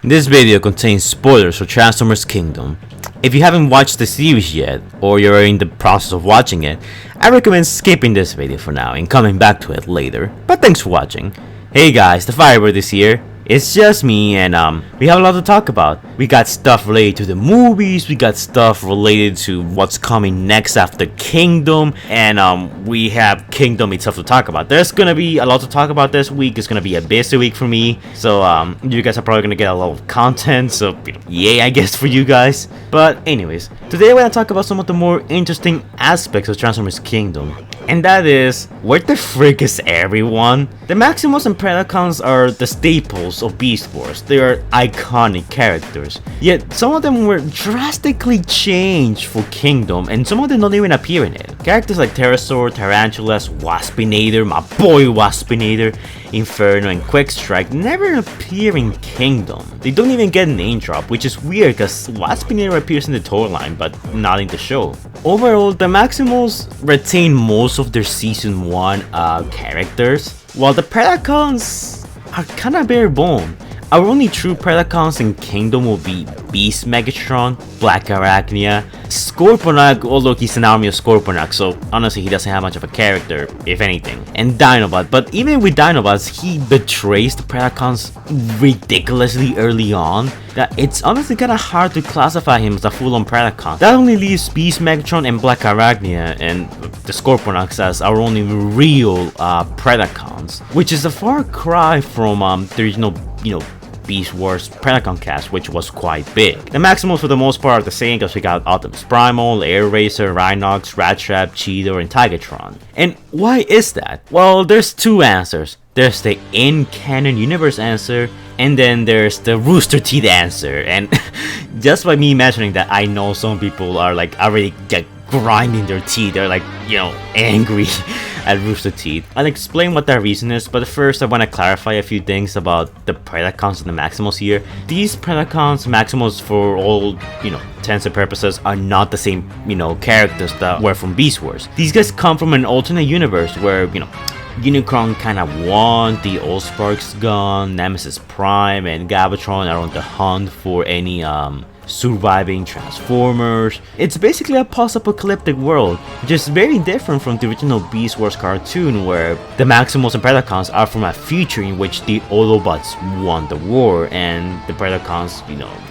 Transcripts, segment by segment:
This video contains spoilers for Transformers Kingdom. If you haven't watched the series yet, or you're in the process of watching it, I recommend skipping this video for now and coming back to it later. But thanks for watching. Hey guys, the Firebird is here. It's just me and we have a lot to talk about. We got stuff related to the movies, we got stuff related to what's coming next after Kingdom, and we have Kingdom itself to talk about. There's gonna be a lot to talk about this week. It's gonna be a busy week for me, so you guys are probably gonna get a lot of content, so yay I guess for you guys. But anyways, today we're gonna talk about some of the more interesting aspects of Transformers Kingdom. And that is, where the frick is everyone? The Maximus and Predacons are the staples of Beast Wars. They are iconic characters. Yet some of them were drastically changed for Kingdom, and some of them don't even appear in it. Characters like Pterosaur, Tarantulas, Waspinator, my boy Waspinator, Inferno, and Quickstrike never appear in Kingdom. They don't even get a name drop, which is weird because Waspinator appears in the toyline but not in the show. Overall, the Maximals retain most of their Season 1 characters, while the Predacons are kinda bare bone. Our only true Predacons in Kingdom will be Beast Megatron, Black Arachnia, Scorponok, although he's an army of Scorponok, so honestly he doesn't have much of a character, if anything, and Dinobot. But even with Dinobots, he betrays the Predacons ridiculously early on that it's honestly kinda hard to classify him as a full-on Predacon. That only leaves Beast Megatron and Black Arachnia and the Scorponoks as our only real Predacons, which is a far cry from the original, Beast Wars Predacon cast, which was quite big. The Maximals for the most part are the same because we got Optimus Primal, Air Racer, Rhinox, Rattrap, Cheetor, and Tigatron. And why is that? Well, there's two answers. There's the in-canon universe answer, and then there's the Rooster Teeth answer. And just by me mentioning that, I know some people are like already grinding their teeth. They're like, angry at Rooster Teeth. I'll explain what that reason is, but first I want to clarify a few things about the Predacons and the Maximals here. These Predacons, Maximals, for all, intents and purposes, are not the same, characters that were from Beast Wars. These guys come from an alternate universe where, Unicron kinda won, the Allspark's gone, Nemesis Prime and Galvatron are on the hunt for any surviving Transformers. It's basically a post-apocalyptic world, just very different from the original Beast Wars cartoon where the Maximals and Predacons are from a future in which the Autobots won the war and the Predacons,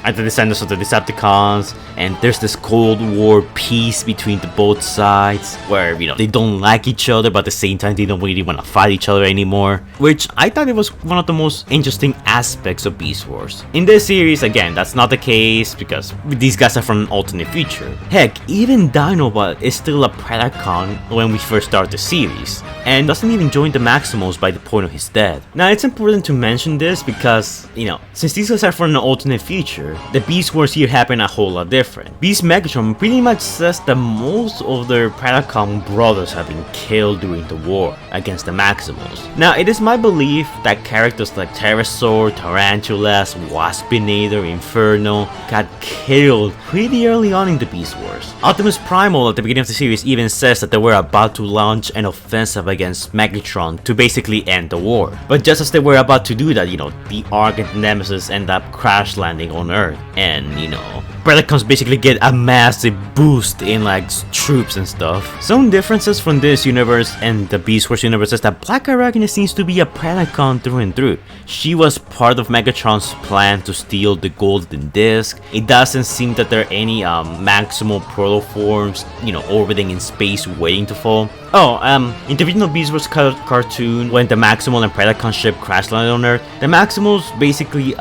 are the descendants of the Decepticons, and there's this Cold War peace between the both sides where, they don't like each other but at the same time they don't really want to fight each other anymore, which I thought it was one of the most interesting aspects of Beast Wars. In this series, again, that's not the case because these guys are from an alternate future. Heck, even Dinobot is still a Predacon when we first start the series, and doesn't even join the Maximals by the point of his death. Now, it's important to mention this because, since these guys are from an alternate future, the Beast Wars here happen a whole lot different. Beast Megatron pretty much says that most of their Predacon brothers have been killed during the war against the Maximals. Now, it is my belief that characters like Pterosaur, Tarantulas, Waspinator, Inferno got killed pretty early on in the Beast Wars. Optimus Primal at the beginning of the series even says that they were about to launch an offensive against Megatron to basically end the war. But just as they were about to do that, the Ark and Nemesis end up crash landing on Earth, and Predacons basically get a massive boost in troops and stuff. Some differences from this universe and the Beast Wars universe is that Black Arachnia seems to be a Predacon through and through. She was part of Megatron's plan to steal the Golden Disc. It doesn't seem that there are any maximal protoforms, orbiting in space waiting to fall. Oh, in the original Beast Wars cartoon, when the Maximal and Predacon ship crash landed on Earth, the Maximals basically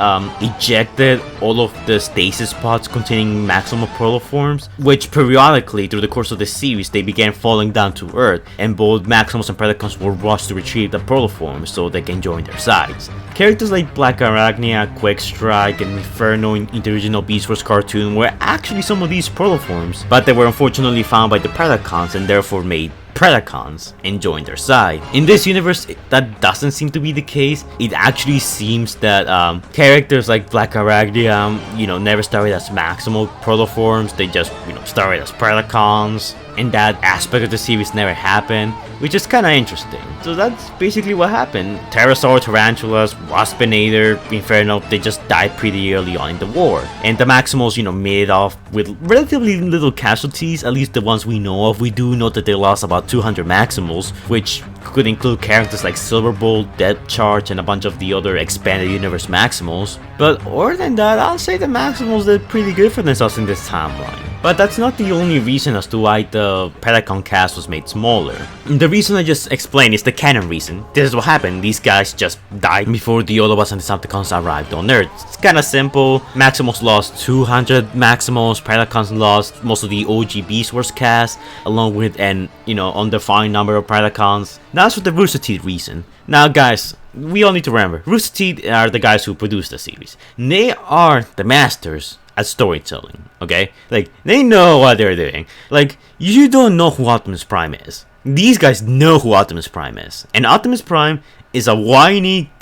ejected all of the stasis pods containing Maximal protoforms, which periodically through the course of the series they began falling down to Earth, and both Maximals and Predacons were rushed to retrieve the protoforms so they can join their sides. Characters like Black Arachnia, Quickstrike, and Inferno in the original Beast Wars cartoon were actually some of these protoforms, but they were unfortunately found by the Predacons and therefore made Predacons and joined their side. In this universe, that doesn't seem to be the case. It actually seems that characters like Black Arachnia, never started as maximal protoforms. They just, started as Predacons, and that aspect of the series never happened. which is kinda interesting. So that's basically what happened. Pterosaur, Tarantulas, Waspinator, Inferno, they just died pretty early on in the war. And the Maximals, made it off with relatively little casualties, at least the ones we know of. We do know that they lost about 200 Maximals, which could include characters like Silverbolt, Death Charge, and a bunch of the other expanded universe Maximals. But other than that, I'll say the Maximals did pretty good for themselves in this timeline. But that's not the only reason as to why the Predacon cast was made smaller. The reason I just explained is the canon reason. This is what happened, these guys just died before the Autobots and Decepticons arrived on Earth. It's kinda simple. Maximals lost 200 Maximals, Predacons lost most of the OG Beast Wars cast, along with an, undefined number of Predacons. That's for the Rooster Teeth reason. Now guys, we all need to remember, Rooster Teeth are the guys who produced the series. They are the masters at storytelling, okay? Like, they know what they're doing. Like, you don't know who Optimus Prime is. These guys know who Optimus Prime is. And Optimus Prime is a whiny,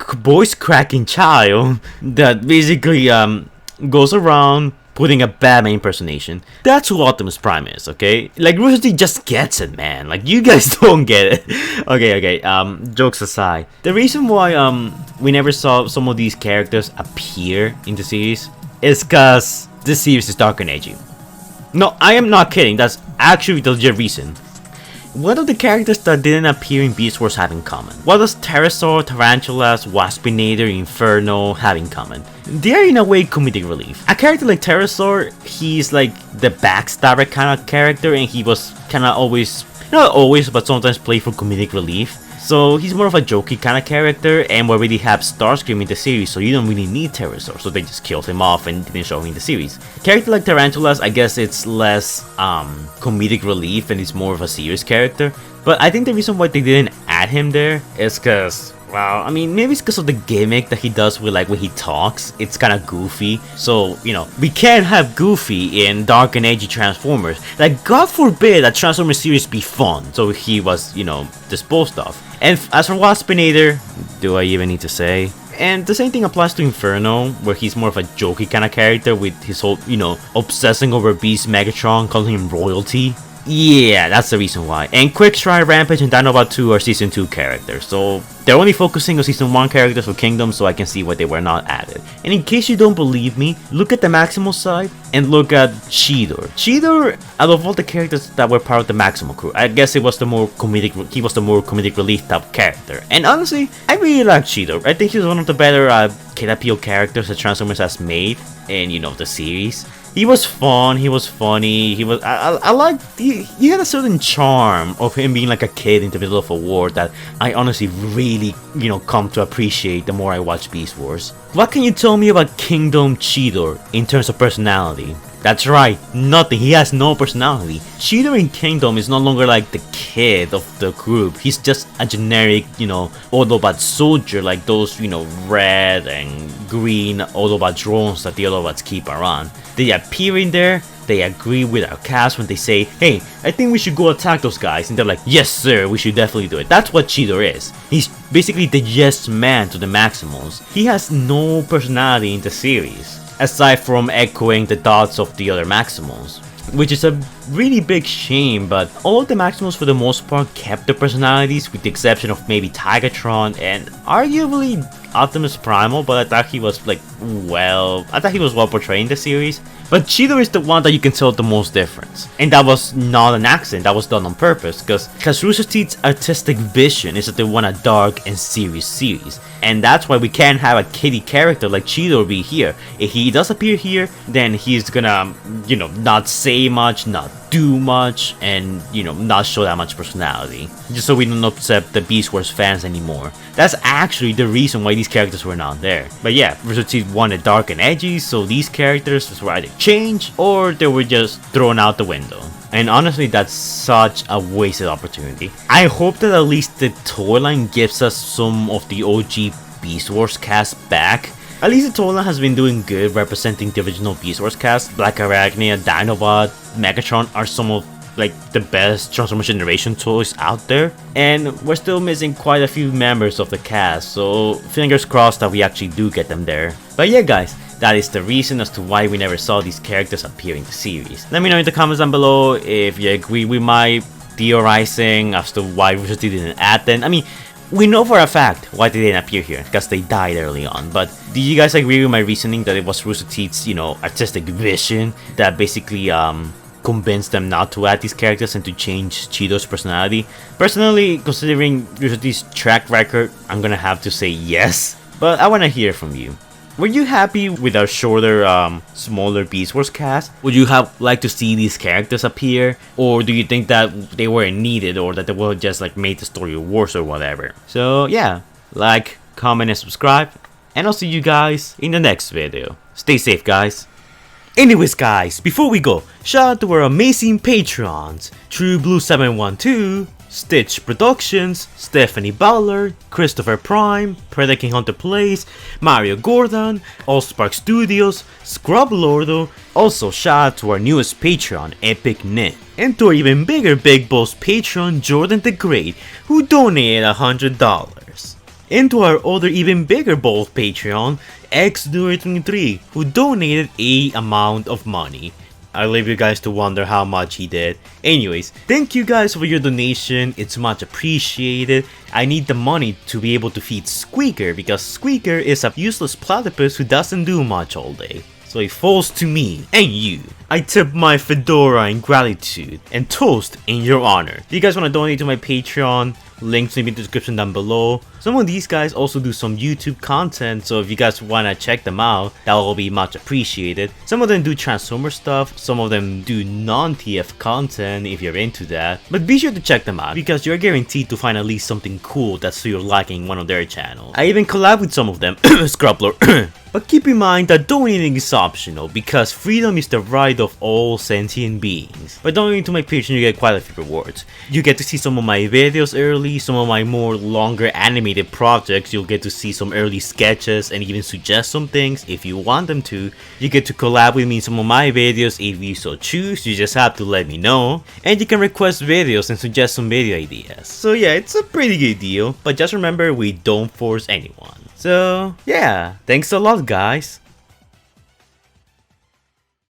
voice-cracking child that basically goes around putting a Batman impersonation. That's who Optimus Prime is, okay? Like, Rooster Teeth just gets it, man. Like, you guys don't get it. Okay, jokes aside. The reason why we never saw some of these characters appear in the series is because this series is dark and edgy. No, I am not kidding. That's actually the legit reason. What do the characters that didn't appear in Beast Wars have in common? What does Pterosaur, Tarantulas, Waspinator, Inferno have in common? They are in a way comedic relief. A character like Pterosaur, he's like the backstabber kind of character, and he was kind of always, not always, but sometimes played for comedic relief. So he's more of a jokey kind of character, and we already have Starscream in the series, so you don't really need Pterosaur, so they just killed him off and didn't show him in the series. Character like Tarantulas, I guess it's less comedic relief and it's more of a serious character, but I think the reason why they didn't add him there is because, well, I mean, maybe it's because of the gimmick that he does with, like, when he talks. It's kind of goofy. So, we can't have Goofy in dark and edgy Transformers. Like, God forbid a Transformers series be fun. So he was, disposed of. And as for Waspinator, do I even need to say? And the same thing applies to Inferno, where he's more of a jokey kind of character with his whole, obsessing over Beast Megatron, calling him royalty. Yeah, that's the reason why. And Quick Strike, Rampage, and Dinobot 2 are Season 2 characters, so they're only focusing on Season 1 characters for Kingdom, so I can see why they were not added. And in case you don't believe me, look at the Maximal side and look at Cheetor. Cheetor, out of all the characters that were part of the Maximal crew, I guess he was the more comedic relief type character. And honestly, I really like Cheetor. I think he's one of the better kid appeal characters that Transformers has made in, the series. He was fun, he was funny, I liked, he had a certain charm of him being like a kid in the middle of a war that I honestly really, come to appreciate the more I watch Beast Wars. What can you tell me about Kingdom Cheetor in terms of personality? That's right, nothing. He has no personality. Cheetor in Kingdom is no longer like the kid of the group. He's just a generic, Autobot soldier, like those, red and green Autobot drones that the Autobots keep around. They appear in there, they agree with our cast when they say, hey, I think we should go attack those guys. And they're like, yes sir, we should definitely do it. That's what Cheetor is. He's basically the yes man to the Maximals. He has no personality in the series, aside from echoing the thoughts of the other Maximals, which is a really big shame. But all of the Maximals for the most part kept their personalities, with the exception of maybe Tigatron and arguably Optimus Primal, but I thought he was well portrayed in the series. But Cheetor is the one that you can tell the most difference, and that was not an accident, that was done on purpose, because Rooster Teeth's artistic vision is that they want a dark and serious series, and that's why we can't have a kiddie character like Cheetor be here. If he does appear here, then he's gonna, not say much, not do much, and not show that much personality, just so we don't upset the Beast Wars fans anymore. That's actually the reason why these characters were not there. But yeah, Rooster Teeth wanted dark and edgy, so these characters were either changed or they were just thrown out the window. And honestly, that's such a wasted opportunity. I hope that at least the toy line gives us some of the OG Beast Wars cast back. At least the toy line has been doing good representing the original Beast Wars cast. Black Arachnia, Dinobot, Megatron are some of the best Transformers Generation toys out there, and we're still missing quite a few members of the cast, so fingers crossed that we actually do get them there. But yeah guys, that is the reason as to why we never saw these characters appear in the series. Let me know in the comments down below if you agree with my theorizing as to why Rooster Teeth didn't add them. I mean, we know for a fact why they didn't appear here, because they died early on. But do you guys agree with my reasoning that it was Rooster Teeth's, artistic vision that basically convinced them not to add these characters and to change Cheeto's personality? Personally, considering Rooster Teeth's track record, I'm gonna have to say yes. But I wanna hear from you. Were you happy with our shorter, smaller Beast Wars cast? Would you have liked to see these characters appear? Or do you think that they weren't needed, or that they would just like made the story worse or whatever? So yeah, like, comment, and subscribe. And I'll see you guys in the next video. Stay safe, guys. Anyways guys, before we go, shout out to our amazing patrons: TrueBlue712, Stitch Productions, Stephanie Ballard, Christopher Prime, Predacons Hunter Plays, Mario Gordon, Allspark Studios, Scrub Lordo. Also shout out to our newest Patreon, Epic Knit, and to our even bigger Big Boss patron, Jordan the Great, who donated $100. And to our other even bigger bold Patreon, X23, who donated a amount of money. I leave you guys to wonder how much he did. Anyways, thank you guys for your donation, it's much appreciated. I need the money to be able to feed Squeaker, because Squeaker is a useless platypus who doesn't do much all day. So it falls to me and you. I tip my fedora in gratitude and toast in your honor. If you guys want to donate to my Patreon, links in the description down below. Some of these guys also do some YouTube content, so if you guys want to check them out, that will be much appreciated. Some of them do Transformer stuff, some of them do non-TF content if you're into that. But be sure to check them out, because you're guaranteed to find at least something cool that's to your liking in one of their channels. I even collab with some of them, Scrubler. But keep in mind that donating is optional, because freedom is the right of all sentient beings. By donating to my Patreon, you get quite a few rewards. You get to see some of my videos early, some of my more longer animated projects. You'll get to see some early sketches and even suggest some things if you want them to. You get to collab with me in some of my videos if you so choose. You just have to let me know. And you can request videos and suggest some video ideas. So yeah, it's a pretty good deal, but just remember, we don't force anyone. So yeah, thanks a lot guys.